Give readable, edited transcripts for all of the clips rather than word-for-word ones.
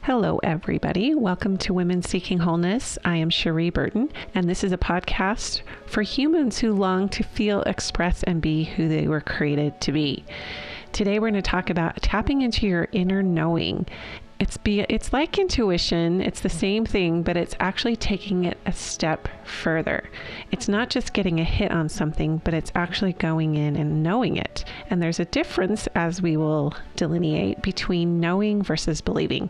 Hello, everybody. Welcome to Women Seeking Wholeness. I am Cherie Burton, and this is a podcast for humans who long to feel, express, and be who they were created to be. Today, we're going to talk about tapping into your inner knowing. It's like intuition. It's the same thing, but it's actually taking it a step further. It's not just getting a hit on something, but it's actually going in and knowing it. And there's a difference, as we will delineate, between knowing versus believing.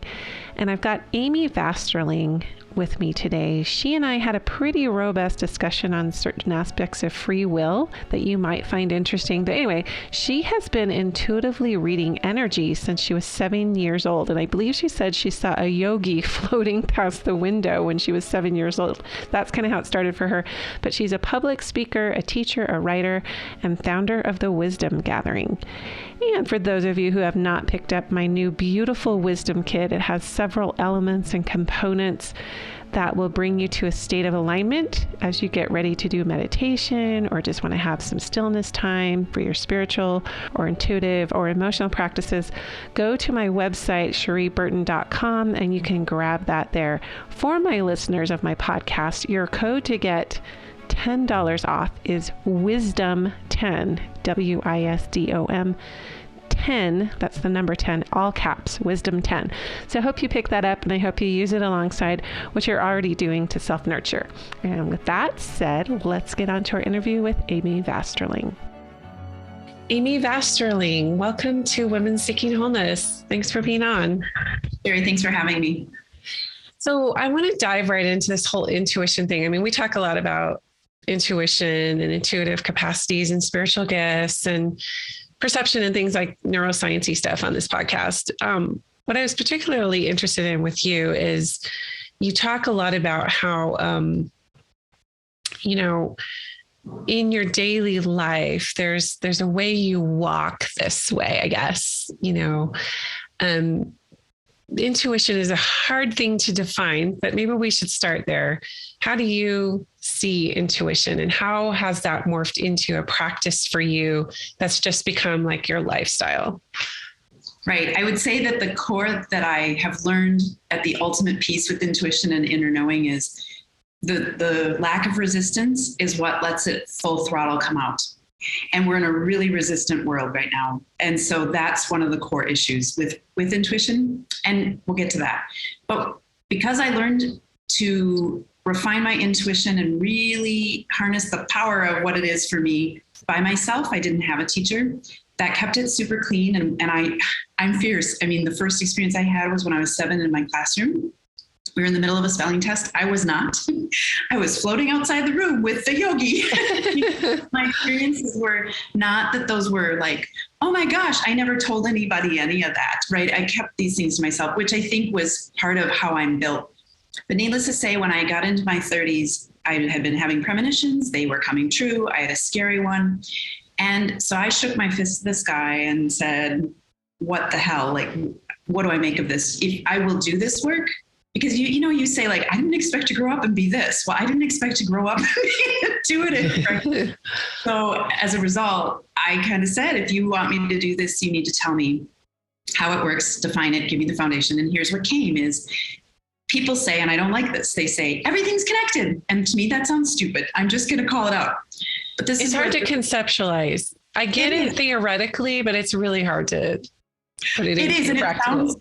And I've got Amy Vasterling with me today. She and I had a pretty robust discussion on certain aspects of free will that you might find interesting. But anyway, she has been intuitively reading energy since she was 7 years old. And I believe she said she saw a yogi floating past the window when she was 7 years old. That's kind of how it started for her. But she's a public speaker, a teacher, a writer, and founder of the Wisdom Gathering. And for those of you who have not picked up my new beautiful wisdom kit, it has several elements and components that will bring you to a state of alignment as you get ready to do meditation or just want to have some stillness time for your spiritual or intuitive or emotional practices. Go to my website, cherieburton.com, and you can grab that there. For my listeners of my podcast, your code to get $10 off is WISDOM10, WISDOM 10, that's the number 10, all caps, Wisdom 10. So I hope you pick that up, and I hope you use it alongside what you're already doing to self-nurture. And with that said, let's get on to our interview with Amy Vasterling. Amy Vasterling, welcome to Women Seeking Wholeness. Thanks for being on. Sherry, thanks for having me. So I want to dive right into this whole intuition thing. I mean, we talk a lot about intuition and intuitive capacities and spiritual gifts and perception and things like neuroscience-y stuff on this podcast. What I was particularly interested in with you is you talk a lot about how, in your daily life, there's a way you walk this way, I guess. Intuition is a hard thing to define, but maybe we should start there. How do you see intuition, and how has that morphed into a practice for you that's just become like your lifestyle? Right. I would say that the core that I have learned at the ultimate piece with intuition and inner knowing is the lack of resistance is what lets it full throttle come out. And we're in a really resistant world right now. And so that's one of the core issues with intuition. And we'll get to that. But because I learned to refine my intuition and really harness the power of what it is for me by myself, I didn't have a teacher. That kept it super clean. And I'm fierce. I mean, the first experience I had was when I was 7 in my classroom. We were in the middle of a spelling test. I was not. I was floating outside the room with the yogi. My experiences were not that those were like, oh my gosh, I never told anybody any of that, right? I kept these things to myself, which I think was part of how I'm built. But needless to say, when I got into my 30s, I had been having premonitions. They were coming true. I had a scary one. And so I shook my fist at the sky and said, what the hell? Like, what do I make of this? If I will do this work, because you say like, I didn't expect to grow up and be this. Well, I didn't expect to grow up and be intuitive. Right? So as a result, I kind of said, if you want me to do this, you need to tell me how it works, define it, give me the foundation. And here's what came is people say, and I don't like this, they say, everything's connected. And to me, that sounds stupid. I'm just going to call it out. But this is hard to conceptualize. I get it theoretically, but it's really hard to put it into practice.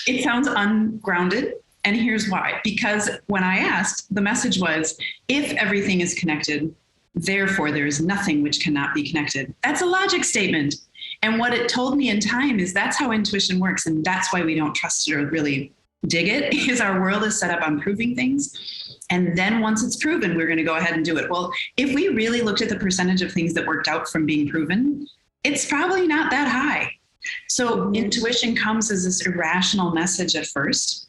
It sounds ungrounded. And here's why. Because when I asked, the message was, if everything is connected, therefore there is nothing which cannot be connected. That's a logic statement. And what it told me in time is that's how intuition works. And that's why we don't trust it or really dig it, is our world is set up on proving things. And then once it's proven, we're going to go ahead and do it. Well, if we really looked at the percentage of things that worked out from being proven, it's probably not that high. So intuition comes as this irrational message at first.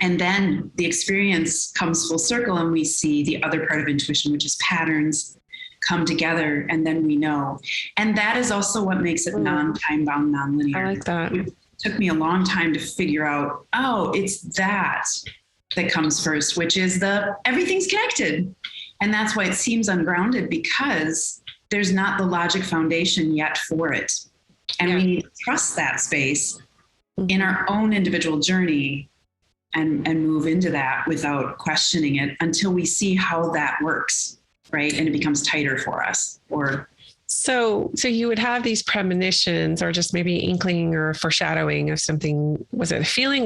And then the experience comes full circle and we see the other part of intuition, which is patterns come together and then we know. And that is also what makes it non-time bound, non-linear. I like that. It took me a long time to figure out, it's that comes first, which is everything's connected. And that's why it seems ungrounded, because there's not the logic foundation yet for it. And we need to trust that space in our own individual journey and move into that without questioning it until we see how that works, right? And it becomes tighter for us. Or so you would have these premonitions or just maybe inkling or foreshadowing of something. Was it a feeling?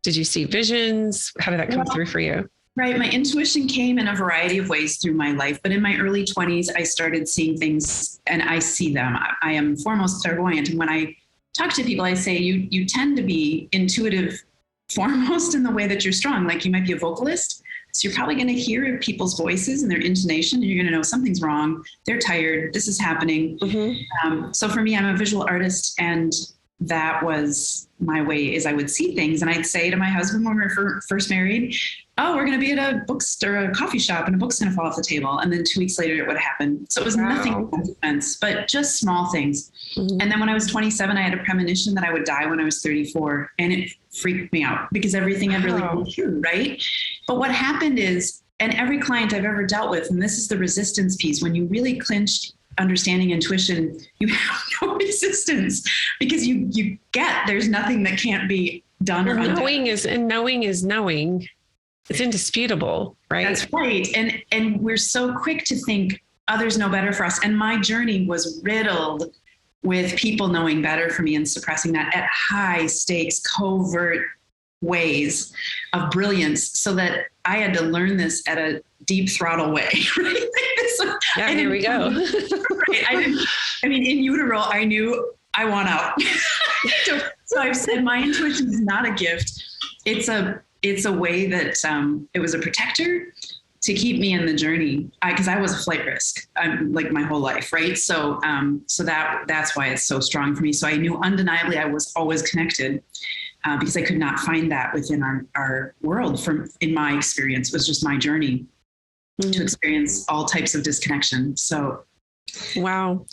Did you see visions? How did that come through for you? Right. My intuition came in a variety of ways through my life. But in my early 20s, I started seeing things and I see them. I am foremost clairvoyant. And when I talk to people, I say, you tend to be intuitive foremost in the way that you're strong. Like you might be a vocalist. So you're probably going to hear people's voices and their intonation. And you're going to know something's wrong. They're tired. This is happening. Mm-hmm. So for me, I'm a visual artist, and that was my way. Is I would see things and I'd say to my husband when we were first married, oh, we're going to be at a bookstore, a coffee shop, and a book's going to fall off the table. And then 2 weeks later, it would happen. So it was nothing of consequence, but just small things. Mm-hmm. And then when I was 27, I had a premonition that I would die when I was 34. And it freaked me out because everything had really been true, right? But what happened is, and every client I've ever dealt with, and this is the resistance piece, when you really clinch understanding intuition, you have no resistance because you get there's nothing that can't be done or undone. Knowing is knowing. It's indisputable, right? That's right. And we're so quick to think others know better for us. And my journey was riddled with people knowing better for me and suppressing that at high stakes, covert ways of brilliance, so that I had to learn this at a deep throttle way, right? Yeah, here we go. Right? In utero, I knew I want out. So I've said my intuition is not a gift. It's a way that it was a protector to keep me in the journey, because I was a flight risk, like my whole life, right? So that's why it's so strong for me. So I knew undeniably I was always connected, because I could not find that within our world. In my experience, it was just my journey to experience all types of disconnection. So, wow.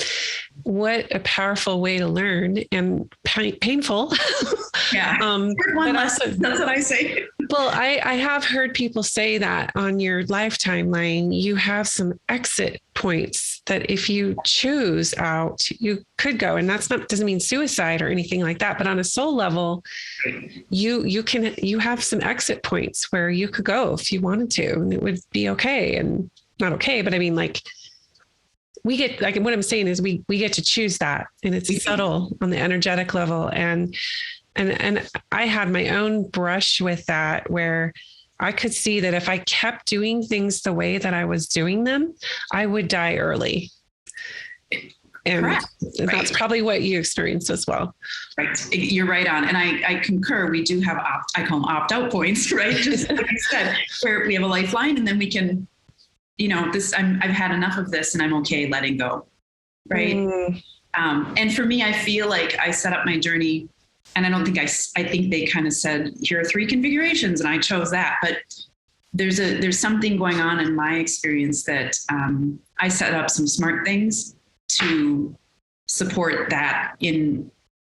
What a powerful way to learn, and painful. Yeah. One lesson. That's what I say. Well, I have heard people say that on your life timeline, you have some exit points that if you choose out, you could go. And doesn't mean suicide or anything like that. But on a soul level, you have some exit points where you could go if you wanted to, and it would be okay. And not okay, but I mean, like, we get, like, what I'm saying is we get to choose that, and it's subtle on the energetic level. And I had my own brush with that, where I could see that if I kept doing things the way that I was doing them, I would die early. And that's probably what you experienced as well. Right. You're right on. And I concur. We do have, I call them opt-out points, right? Just like you said, where we have a lifeline, and then we can, I've had enough of this and I'm okay letting go. Right. And for me, I feel like I set up my journey, and I don't think I think they kind of said, here are 3 configurations, and I chose that. But there's something going on in my experience that I set up some smart things to support that in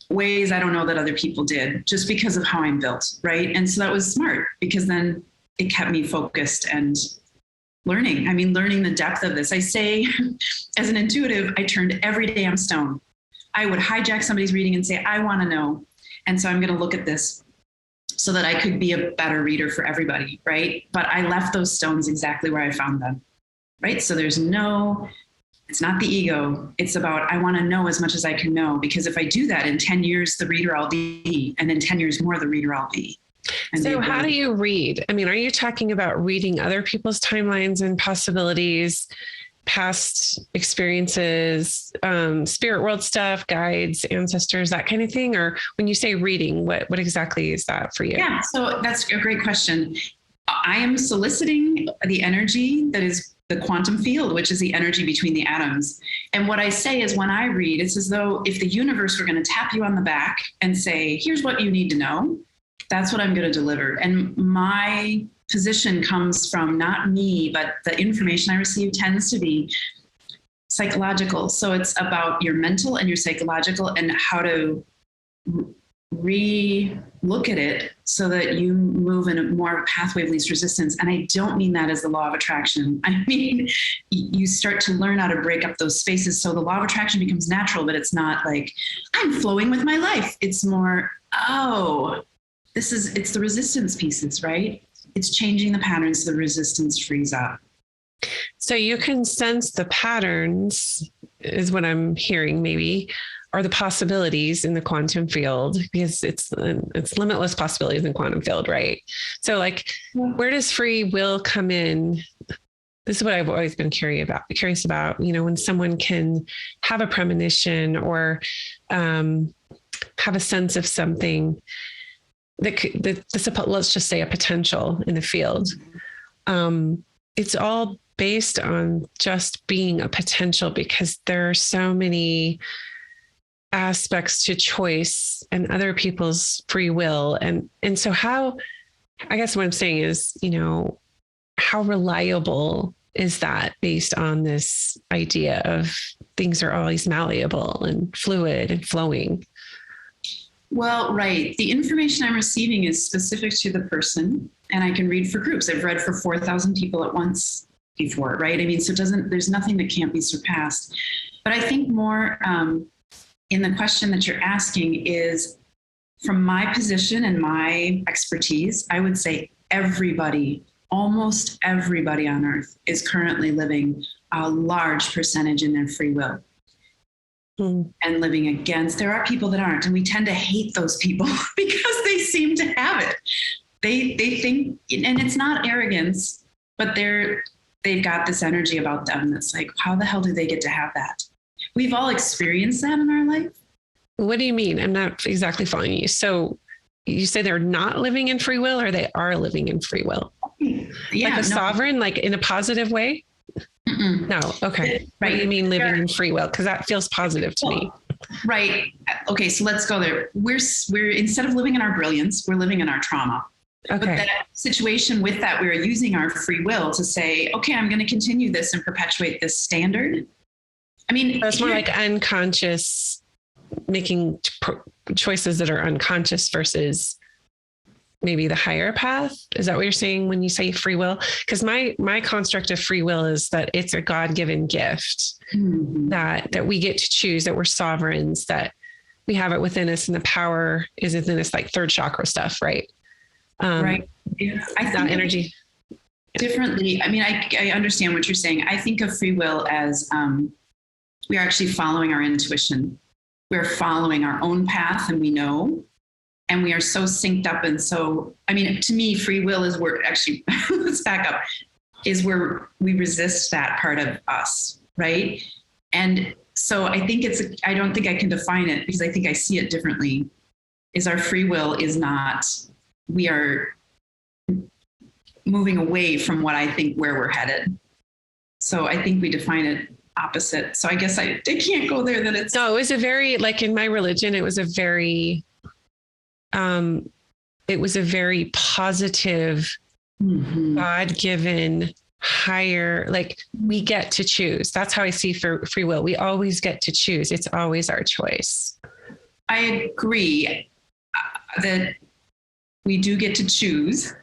ways I don't know that other people did, just because of how I'm built. Right. And so that was smart, because then it kept me focused and learning the depth of this. I say, as an intuitive, I turned every damn stone. I would hijack somebody's reading and say, I want to know. And so I'm going to look at this so that I could be a better reader for everybody. Right. But I left those stones exactly where I found them. Right. So it's not the ego. It's about, I want to know as much as I can know, because if I do that, in 10 years, the reader I'll be, and in 10 years more, the reader I'll be. So how do you read? I mean, are you talking about reading other people's timelines and possibilities, past experiences, spirit world stuff, guides, ancestors, that kind of thing? Or when you say reading, what exactly is that for you? Yeah, so that's a great question. I am soliciting the energy that is the quantum field, which is the energy between the atoms. And what I say is, when I read, it's as though if the universe were going to tap you on the back and say, here's what you need to know, that's what I'm going to deliver. And my position comes from not me, but the information I receive tends to be psychological. So it's about your mental and your psychological, and how to re-look at it so that you move in a more pathway of least resistance. And I don't mean that as the law of attraction. I mean, you start to learn how to break up those spaces. So the law of attraction becomes natural, but it's not like I'm flowing with my life. It's more, it's the resistance pieces, right? It's changing the patterns so the resistance frees up. So you can sense the patterns, is what I'm hearing, maybe, or the possibilities in the quantum field, because it's limitless possibilities in quantum field, right? So like, where does free will come in? This is what I've always been curious about, when someone can have a premonition or have a sense of something let's just say a potential in the field. It's all based on just being a potential, because there are so many aspects to choice and other people's free will. And so I guess what I'm saying is, how reliable is that based on this idea of things are always malleable and fluid and flowing? Well, right. The information I'm receiving is specific to the person, and I can read for groups. I've read for 4,000 people at once before, right? I mean, so there's nothing that can't be surpassed. But I think more in the question that you're asking is, from my position and my expertise, I would say almost everybody on earth is currently living a large percentage in their free will. And living against. There are people that aren't, and we tend to hate those people because they seem to have it. They think, and it's not arrogance, but they've got this energy about them that's like, how the hell do they get to have that? We've all experienced that in our life. What do you mean? I'm not exactly following you. So you say they're not living in free will, or they are living in free will? Yeah, like a sovereign, like in a positive way? Mm-mm. No. Okay. Right. What do you mean living in free will? Because that feels positive to me. Right. Okay. So let's go there. We're instead of living in our brilliance, we're living in our trauma. Okay. But that situation with that, we're using our free will to say, okay, I'm going to continue this and perpetuate this standard. I mean, it's more like unconscious, making choices that are unconscious versus maybe the higher path. Is that what you're saying when you say free will? Because my construct of free will is that it's a God-given gift, that we get to choose, that we're sovereigns, that we have it within us, and the power is within us, like third chakra stuff, right? Right. Yeah. I think that energy differently. I mean, I understand what you're saying. I think of free will as we are actually following our intuition. We're following our own path, and we know. And we are so synced up. And so, I mean, to me, free will is where actually, let's back up, is where we resist that part of us, right? And so I think I don't think I can define it, because I think I see it differently, is our free will is not, we are moving away from what I think where we're headed. So I think we define it opposite. So I guess I can't go there that it's. No, it was a very, like in my religion, it was a very positive, God-given, higher, like we get to choose. That's how I see free will. We always get to choose. It's always our choice. I agree that we do get to choose,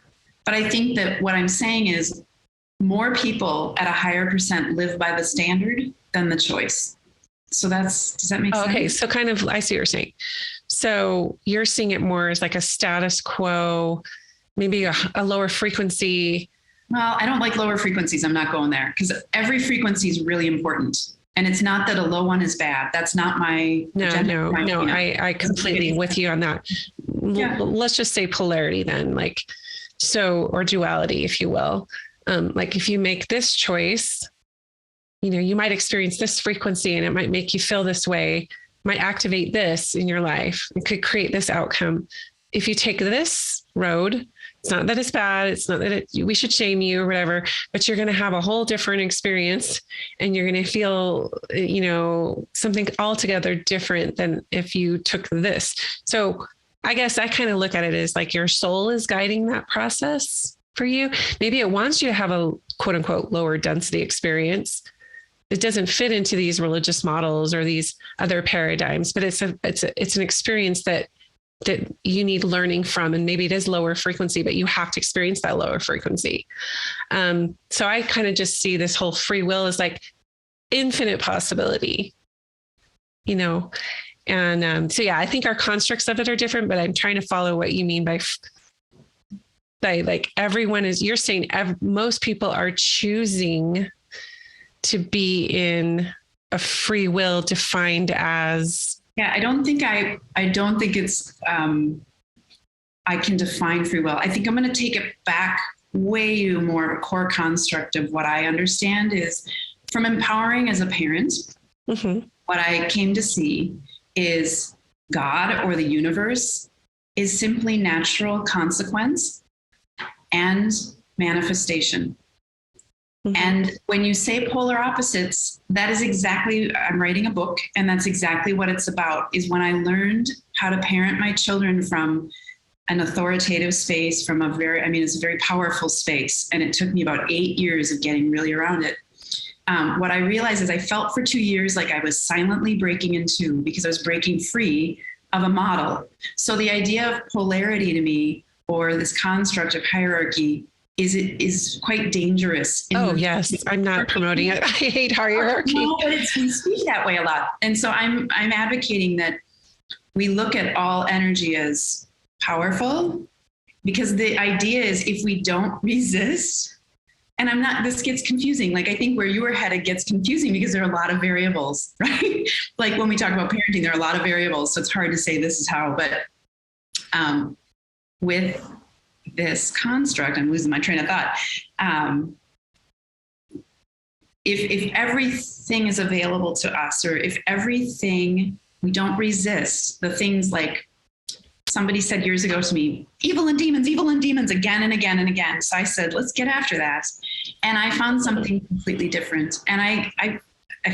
but I think that what I'm saying is more people at a higher percent live by the standard than the choice. So does that make sense? Okay. So kind of, I see what you're saying. So you're seeing it more as like a status quo, maybe a lower frequency. Well, I don't like lower frequencies. I'm not going there, because every frequency is really important. And it's not that a low one is bad. That's not my agenda. No. I completely with you on that. Yeah. Let's just say polarity then, like, so, or duality, if you will. Like if you make this choice, you might experience this frequency and it might make you feel this way, might activate this in your life. It could create this outcome. If you take this road, it's not that it's bad. It's not that we should shame you or whatever, but you're going to have a whole different experience, and you're going to feel, something altogether different than if you took this. So I guess I kind of look at it as like your soul is guiding that process for you. Maybe it wants you to have a quote unquote lower density experience. It doesn't fit into these religious models or these other paradigms, but it's an experience that you need learning from. And maybe it is lower frequency, but you have to experience that lower frequency. So I kind of just see this whole free will as like infinite possibility, And so, yeah, I think our constructs of it are different, but I'm trying to follow what you mean by like everyone is, you're saying most people are choosing to be in a free will defined as. Yeah, I don't think it's, I can define free will. I think I'm going to take it back way more. A core construct of what I understand is from empowering as a parent. Mm-hmm. What I came to see is God or the universe is simply natural consequence and manifestation. Mm-hmm. And when you say polar opposites, that is exactly, I'm writing a book, and that's exactly what it's about, is when I learned how to parent my children from an authoritative space, from it's a very powerful space. And it took me about 8 years of getting really around it. What I realized is I felt for 2 years like I was silently breaking in two because I was breaking free of a model. So the idea of polarity to me, or this construct of hierarchy, is quite dangerous. Yes, I'm not promoting it. I hate hierarchy. No, but we speak that way a lot. And so I'm advocating that we look at all energy as powerful, because the idea is if we don't resist, and this gets confusing. Like, I think where you were headed gets confusing because there are a lot of variables, right? Like when we talk about parenting, there are a lot of variables. So it's hard to say this is how, but with this construct, I'm losing my train of thought. If everything is available to us, or if everything, we don't resist the things, like somebody said years ago to me, evil and demons again and again and again. So I said, let's get after that. And I found something completely different. And I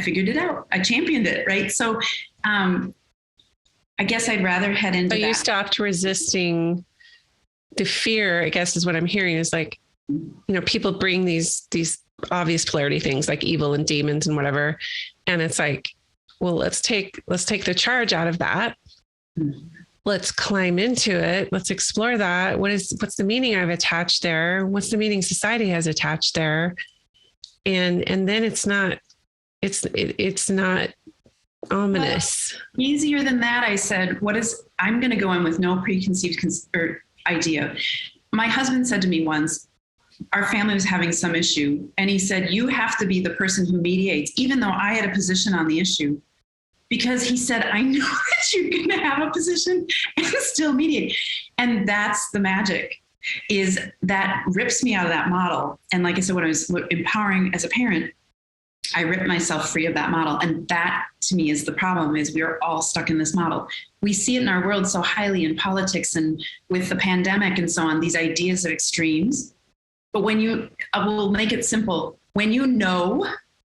figured it out. I championed it, right? So I guess I'd rather head into that. You stopped resisting the fear, I guess, is what I'm hearing, is like, people bring these obvious polarity things like evil and demons and whatever. And it's like, well, let's take the charge out of that. Mm-hmm. Let's climb into it. Let's explore that. What's the meaning I've attached there? What's the meaning society has attached there? And then it's not ominous. Well, easier than that, I said, I'm going to go in with no preconceived idea. My husband said to me once, our family was having some issue, and he said, you have to be the person who mediates, even though I had a position on the issue. Because he said, I know that you're going to have a position and still mediate. And that's the magic, is that rips me out of that model. And like I said, when I was empowering as a parent, I ripped myself free of that model. And that, to me, is the problem, is we are all stuck in this model. We see it in our world so highly in politics and with the pandemic and so on, these ideas of extremes. But when we'll make it simple. When you know,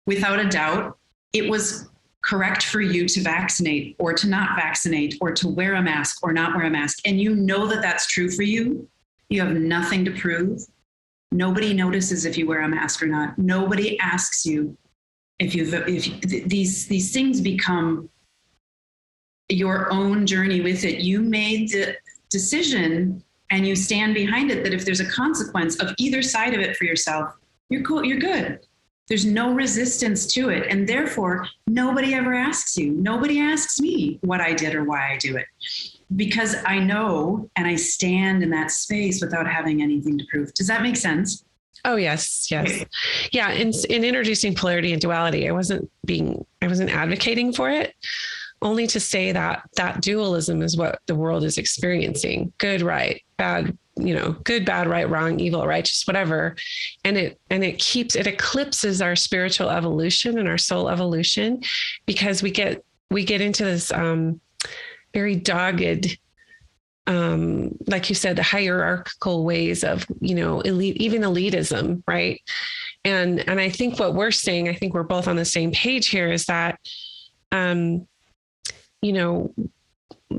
without a doubt, it was correct for you to vaccinate or to not vaccinate, or to wear a mask or not wear a mask, and you know that that's true for you, you have nothing to prove. Nobody notices if you wear a mask or not. Nobody asks you if these things become your own journey with it. You made the decision and you stand behind it, that if there's a consequence of either side of it for yourself, you're cool, you're good. There's no resistance to it. And therefore, nobody ever asks you. Nobody asks me what I did or why I do it. Because I know, and I stand in that space without having anything to prove. Does that make sense? Oh, yes. Yes. Yeah. In introducing polarity and duality, I wasn't advocating for it, only to say that dualism is what the world is experiencing. Good, right, bad, good, bad, right, wrong, evil, righteous, whatever. And it eclipses our spiritual evolution and our soul evolution, because we get into this very dogged, like you said, the hierarchical ways of, elite, even elitism. Right. And I think what we're saying, I think we're both on the same page here, is that,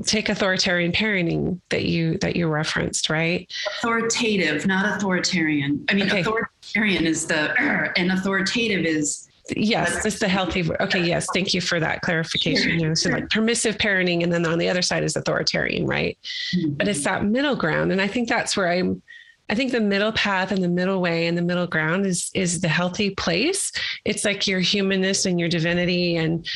take authoritarian parenting that you referenced, right? Authoritative, not authoritarian. I mean, okay. Authoritarian is and authoritative is. Yes, it's the healthy. Okay. Yes. Thank you for that clarification. Sure, so like permissive parenting, and then on the other side is authoritarian, right? Mm-hmm. But it's that middle ground. And I think that's where I think the middle path and the middle way and the middle ground is the healthy place. It's like your humanness and your divinity, and,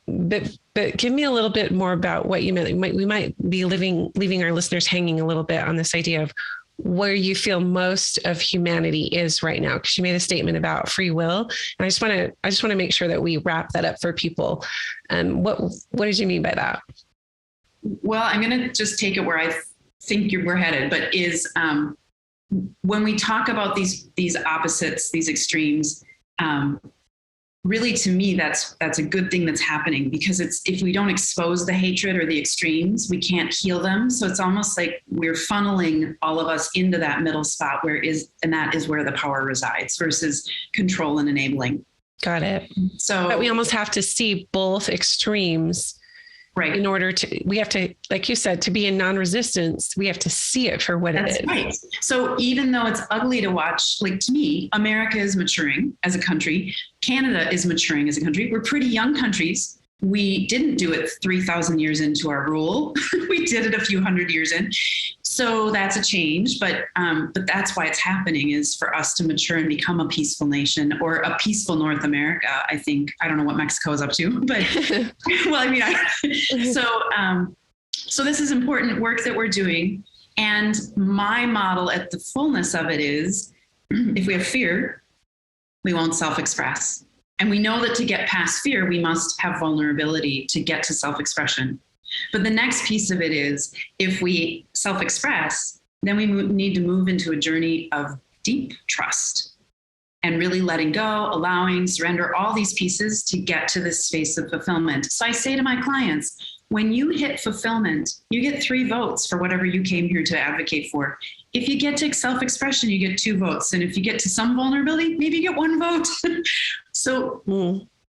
but but give me a little bit more about what you meant. We might be leaving our listeners hanging a little bit on this idea of where you feel most of humanity is right now, because you made a statement about free will, and I just want to make sure that we wrap that up for people. What did you mean by that? Well, I'm going to just take it where I think we're headed, but is when we talk about these opposites, these extremes, really, to me, that's a good thing that's happening, because if we don't expose the hatred or the extremes, we can't heal them. So it's almost like we're funneling all of us into that middle spot and that is where the power resides, versus control and enabling. Got it. So but we almost have to see both extremes. Right. In order we have to, like you said, to be in non-resistance, we have to see it for what it is. Right. So even though it's ugly to watch, like, to me, America is maturing as a country. Canada is maturing as a country. We're pretty young countries. We didn't do it 3,000 years into our rule. We did it a few hundred years in. So that's a change, but that's why it's happening, is for us to mature and become a peaceful nation, or a peaceful North America. I think, I don't know what Mexico is up to, but well, I mean, so this is important work that we're doing. And my model at the fullness of it is, if we have fear, we won't self-express. And we know that to get past fear, we must have vulnerability to get to self-expression. But the next piece of it is, if we self-express, then we need to move into a journey of deep trust and really letting go, allowing, surrender, all these pieces to get to this space of fulfillment. So I say to my clients, when you hit fulfillment, you get 3 votes for whatever you came here to advocate for. If you get to self-expression, you get 2 votes. And if you get to some vulnerability, maybe you get 1 vote. So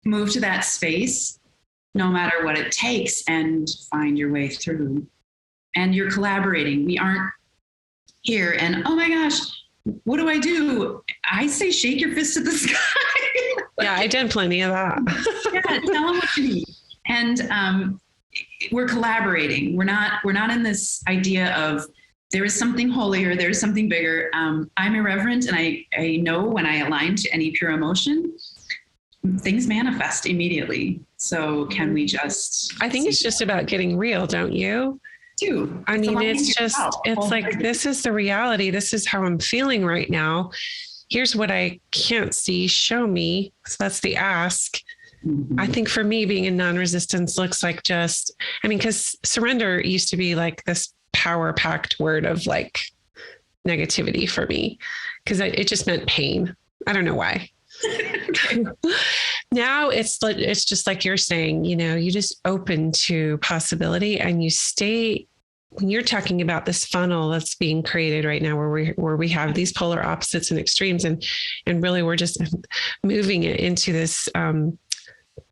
move to that space, no matter what it takes, and find your way through. And you're collaborating. We aren't here and, oh my gosh, what do I do? I say, shake your fist at the sky. Yeah, I did plenty of that. Yeah, tell them what you need. And we're collaborating. We're not in this idea of there is something holier, there's something bigger. I'm irreverent, and I know when I align to any pure emotion, things manifest immediately. So can we just... I think it's just about getting real, don't you? I mean, it's like, this is the reality. This is how I'm feeling right now. Here's what I can't see. Show me. So that's the ask. Mm-hmm. I think for me, being in non-resistance looks like because surrender used to be like this power-packed word of like negativity for me, because it just meant pain. I don't know why. Now it's just like you're saying, you just open to possibility, and you stay. When you're talking about this funnel that's being created right now, where we have these polar opposites and extremes, and really we're just moving it into this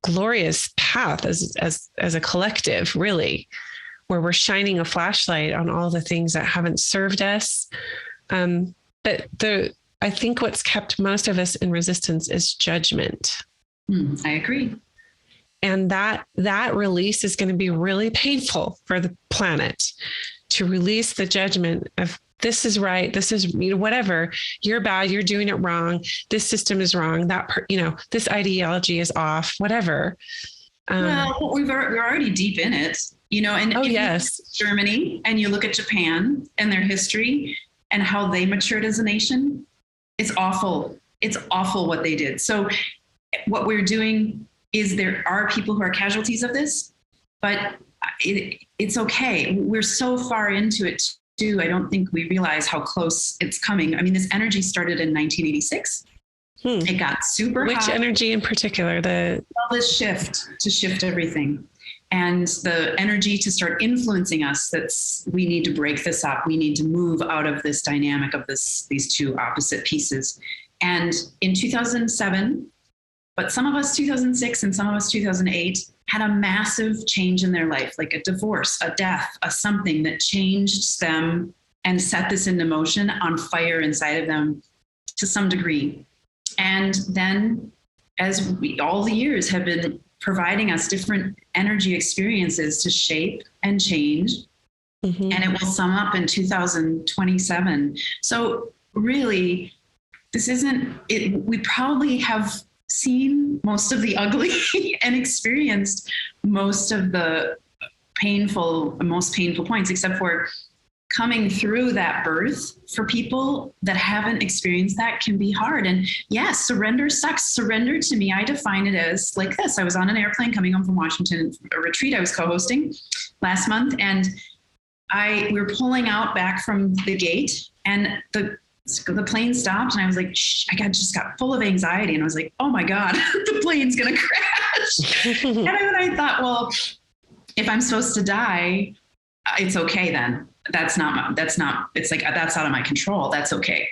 glorious path as a collective, really, where we're shining a flashlight on all the things that haven't served us. But I think what's kept most of us in resistance is judgment. I agree. And that release is going to be really painful for the planet, to release the judgment of this is right, this is, whatever, you're bad, you're doing it wrong, this system is wrong, this ideology is off, whatever. Well, we're already deep in it, and if yes, you look at Germany and you look at Japan and their history and how they matured as a nation, it's awful. It's awful what they did. So what we're doing is, there are people who are casualties of this, but it's okay. We're so far into it too. I don't think we realize how close it's coming. I mean, this energy started in 1986. It got super hot. Which energy in particular? This shift to shift everything. And the energy to start influencing us, we need to break this up. We need to move out of this dynamic of these 2 opposite pieces. And in 2007, but some of us 2006 and some of us 2008 had a massive change in their life, like a divorce, a death, a something that changed them and set this into motion, on fire inside of them to some degree. And then, as all the years have been providing us different energy experiences to shape and change, and it will sum up in 2027. So really, this isn't it. We probably have seen most of the ugly and experienced most of the most painful points, except for coming through that birth for people that haven't experienced that can be hard. And yes, surrender sucks. Surrender to me, I define it as like this. I was on an airplane coming home from Washington, a retreat I was co-hosting last month. And we were pulling out back from the gate, and the plane stopped, and I was like, just got full of anxiety. And I was like, oh my God, the plane's going to crash. And then I thought, well, if I'm supposed to die, it's okay then. It's like, that's out of my control. That's okay.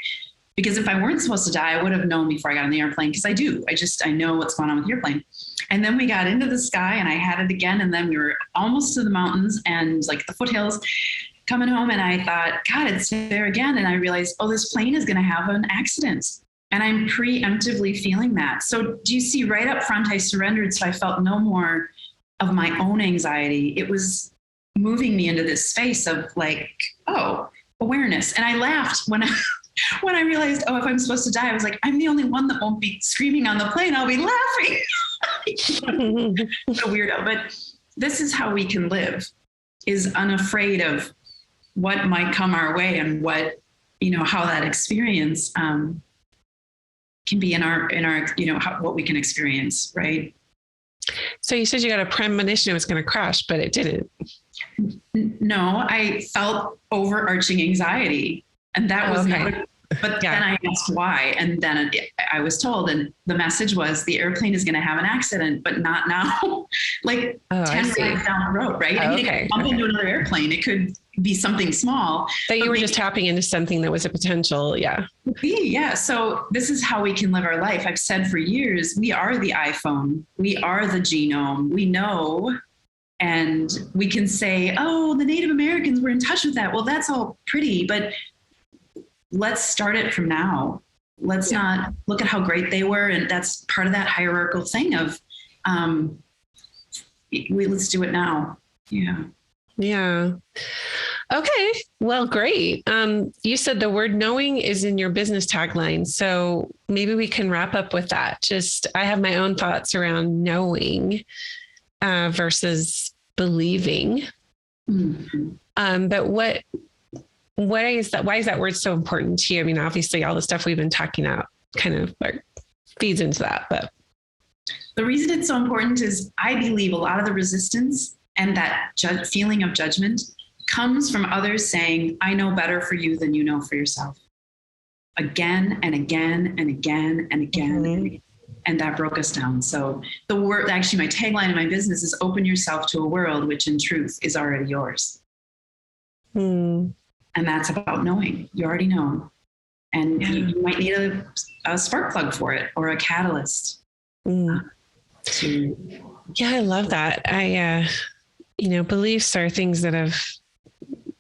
Because if I weren't supposed to die, I would have known before I got on the airplane, because I know what's going on with the airplane. And then we got into the sky, and I had it again. And then we were almost to the mountains and like the foothills coming home. And I thought, God, it's there again. And I realized, oh, this plane is going to have an accident. And I'm preemptively feeling that. So do you see, right up front, I surrendered. So I felt no more of my own anxiety. It was moving me into this space of like, oh, awareness. And I laughed when I realized, oh, if I'm supposed to die, I was like, I'm the only one that won't be screaming on the plane. I'll be laughing. So weirdo. But this is how we can live, is unafraid of what might come our way, and what, how that experience can be in our, what we can experience. Right. So you said you got a premonition it was going to crash, but it didn't. No, I felt overarching anxiety, and that was okay. But then I asked why, and then I was told, and the message was, the airplane is going to have an accident, but not now. Like 10 rides down the road, right? I mean, it could bump into another airplane. It could be something small. But you were just tapping into something that was a potential, Yeah. So this is how we can live our life. I've said for years, we are the iPhone. We are the genome. We know. And we can say, oh, the Native Americans were in touch with that. Well, that's all pretty, but let's start it from now. Let's not look at how great they were. And that's part of that hierarchical thing of, let's do it now. Yeah. Yeah. Okay. Well, great. You said the word knowing is in your business tagline. So maybe we can wrap up with that. I have my own thoughts around knowing versus believing. Mm-hmm. But why is that word so important to you? I mean, obviously all the stuff we've been talking about kind of like feeds into that, but the reason it's so important is I believe a lot of the resistance and that feeling of judgment comes from others saying, I know better for you than you know for yourself. Again and again and again and again. Mm-hmm. And again. And that broke us down. So the word, actually my tagline in my business is open yourself to a world which in truth is already yours. And that's about knowing. You already know. And you might need a spark plug for it, or a catalyst. Yeah, I love that. Beliefs are things that have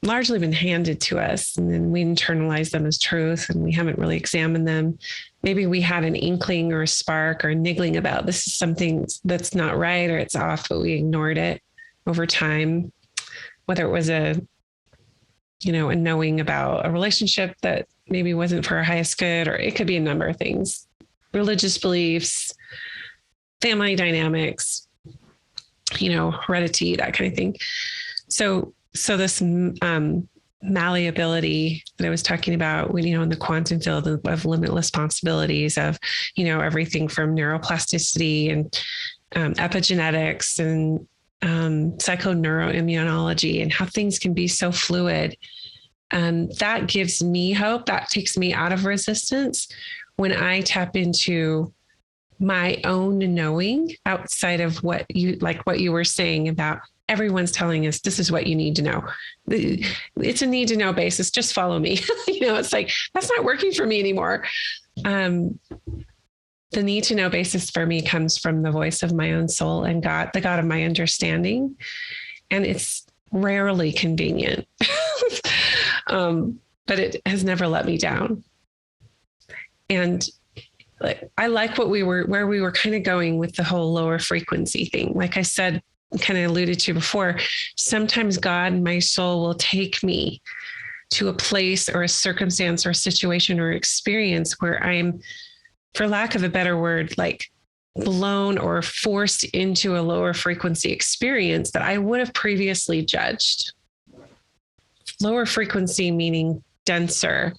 largely been handed to us, and then we internalize them as truth, and we haven't really examined them. Maybe we had an inkling or a spark or niggling about this is something that's not right or it's off, but we ignored it over time, whether it was a knowing about a relationship that maybe wasn't for our highest good, or it could be a number of things, religious beliefs, family dynamics, heredity, that kind of thing. So this malleability that I was talking about, in the quantum field of limitless possibilities of, everything from neuroplasticity and epigenetics and psychoneuroimmunology, and how things can be so fluid. That gives me hope. That takes me out of resistance when I tap into my own knowing outside of what you were saying about everyone's telling us this is what you need to know. It's a need to know basis. Just follow me. It's like, that's not working for me anymore. The need to know basis for me comes from the voice of my own soul and God, the God of my understanding. And it's rarely convenient, but it has never let me down. And I like where we were kind of going with the whole lower frequency thing. Like I said, kind of alluded to before, sometimes God and my soul will take me to a place or a circumstance or a situation or experience where I'm, for lack of a better word, like blown or forced into a lower frequency experience that I would have previously judged. Lower frequency meaning denser.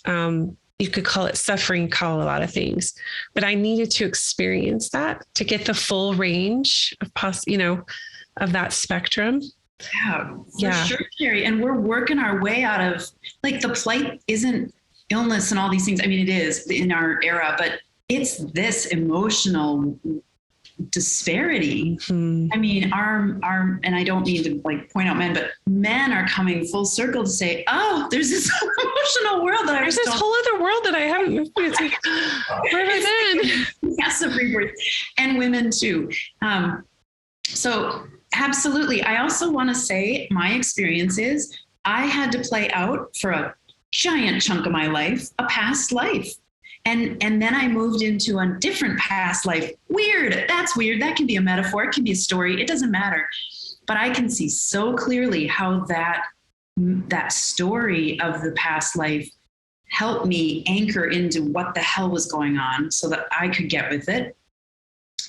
You could call it suffering, call a lot of things, but I needed to experience that to get the full range of of that spectrum. Yeah, for sure, Carrie. And we're working our way out of, like, the plight isn't illness and all these things. I mean, it is in our era, but it's this emotional disparity. Mm-hmm. I mean, our, and I don't mean to like point out men, but men are coming full circle to say, oh, there's this emotional world that there's this whole other world that I haven't, it's like, where have I been? Yes, the rebirth, and women too. So absolutely. I also want to say my experience is I had to play out for a giant chunk of my life, a past life. And then I moved into a different past life. Weird. That's weird. That can be a metaphor. It can be a story. It doesn't matter. But I can see so clearly how that story of the past life helped me anchor into what the hell was going on so that I could get with it,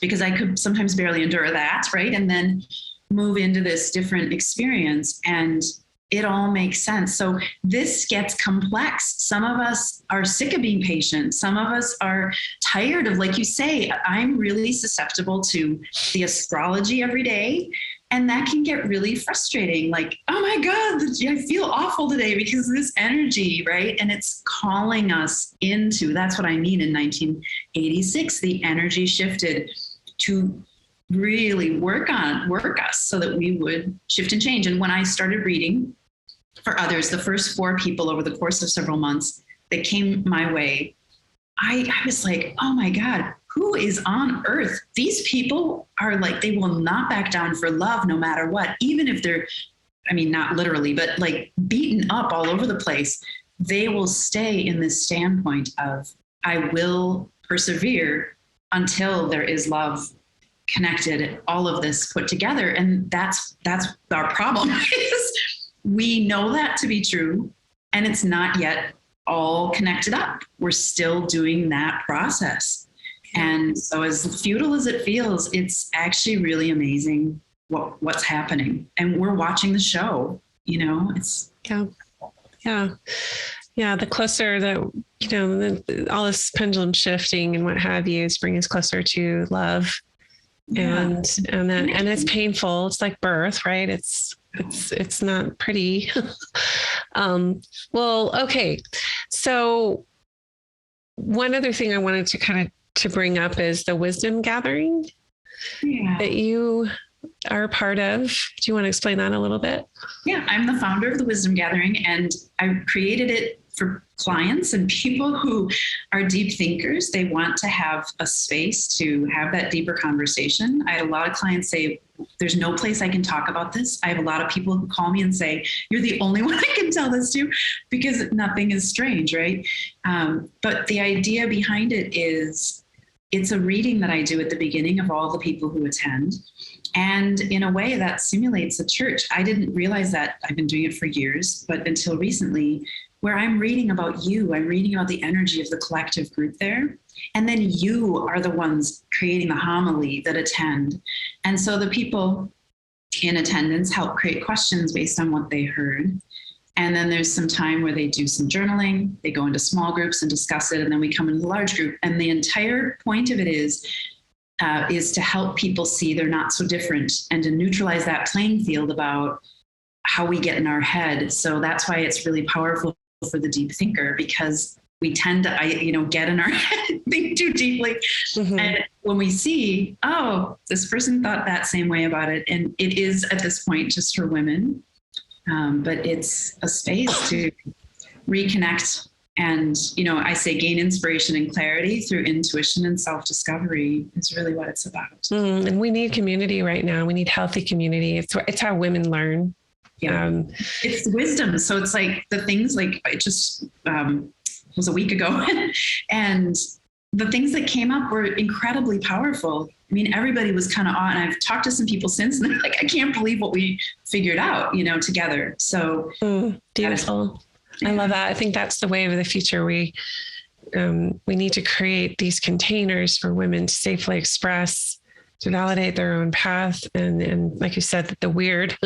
because I could sometimes barely endure that, right? And then move into this different experience, and it all makes sense. So this gets complex. Some of us are sick of being patient. Some of us are tired of, like you say, I'm really susceptible to the astrology every day. And that can get really frustrating. Like, oh my God, I feel awful today because of this energy, right? And it's calling us into, that's what I mean in 1986, the energy shifted to really work us so that we would shift and change. And when I started reading for others, the first 4 people over the course of several months that came my way, I was like, oh my God, who is on earth? These people are like, they will not back down for love no matter what, even if they're, I mean, not literally, but like beaten up all over the place. They will stay in this standpoint of, I will persevere until there is love connected, all of this put together. And that's our problem is we know that to be true, and it's not yet all connected up. We're still doing that process. And so as futile as it feels, it's actually really amazing what's happening. And we're watching the show, it's. Yeah. The closer that, all this pendulum shifting and what have you is bringing us closer to love. Yeah. And it's painful. It's like birth, right? It's not pretty. Well, okay. So one other thing I wanted to bring up is the wisdom gathering that you are a part of. Do you want to explain that a little bit? Yeah, I'm the founder of the Wisdom Gathering, and I created it for clients and people who are deep thinkers. They want to have a space to have that deeper conversation. I had a lot of clients say, there's no place I can talk about this. I have a lot of people who call me and say, you're the only one I can tell this to, because nothing is strange, right? But the idea behind it is, it's a reading that I do at the beginning of all the people who attend. And in a way that simulates a church. I didn't realize that. I've been doing it for years, but until recently, where I'm reading about you, I'm reading about the energy of the collective group there. And then you are the ones creating the homily that attend. And so the people in attendance help create questions based on what they heard. And then there's some time where they do some journaling, they go into small groups and discuss it, and then we come into the large group. And the entire point of it is to help people see they're not so different and to neutralize that playing field about how we get in our head. So that's why it's really powerful for the deep thinker, because we tend to, get in our head, think too deeply. Mm-hmm. And when we see, oh, this person thought that same way about it. And it is at this point just for women, but it's a space to reconnect. And, I say gain inspiration and clarity through intuition and self-discovery is really what it's about. And we need community right now. We need healthy community. It's how women learn. Yeah. It's wisdom. So it's like the things like it just was a week ago and the things that came up were incredibly powerful. I mean, everybody was kind of on. I've talked to some people since and they're like, I can't believe what we figured out, together. So beautiful. I love that. I think that's the way of the future. we need to create these containers for women to safely express, to validate their own path. And like you said, the weird,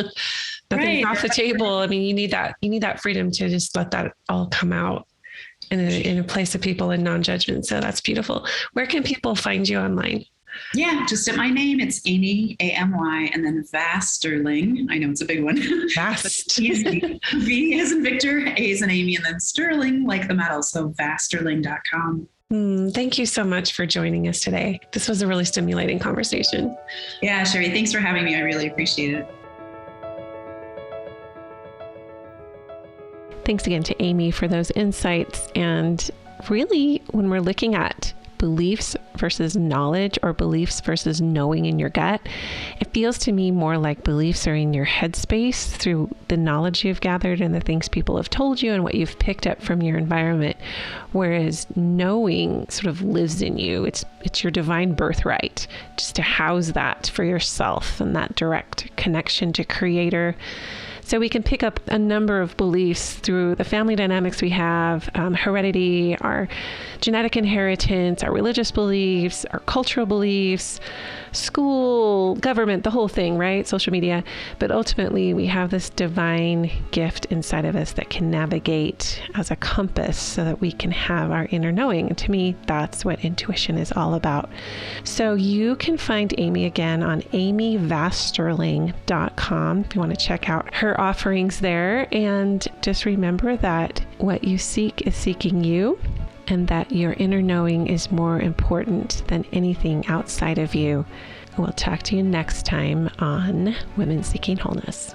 nothing's off the table. I mean, you need that freedom to just let that all come out in a place of people and non-judgment. So that's beautiful. Where can people find you online? Yeah, just at my name. It's Amy, Amy, and then Vasterling. I know it's a big one. Vast. V as in Victor, A as in Amy, and then Sterling, like the metal. So Vasterling.com. Thank you so much for joining us today. This was a really stimulating conversation. Yeah, Sherry, thanks for having me. I really appreciate it. Thanks again to Amy for those insights. And really, when we're looking at beliefs versus knowledge, or beliefs versus knowing in your gut, it feels to me more like beliefs are in your headspace through the knowledge you've gathered and the things people have told you and what you've picked up from your environment. Whereas knowing sort of lives in you. It's your divine birthright, just to house that for yourself and that direct connection to Creator. So we can pick up a number of beliefs through the family dynamics we have, heredity, our genetic inheritance, our religious beliefs, our cultural beliefs, school, government, the whole thing, right? Social media. But ultimately, we have this divine gift inside of us that can navigate as a compass so that we can have our inner knowing. And to me, that's what intuition is all about. So you can find Amy again on amyvasterling.com if you want to check out her offerings there. And just remember that what you seek is seeking you, and that your inner knowing is more important than anything outside of you. We'll talk to you next time on Women Seeking Wholeness.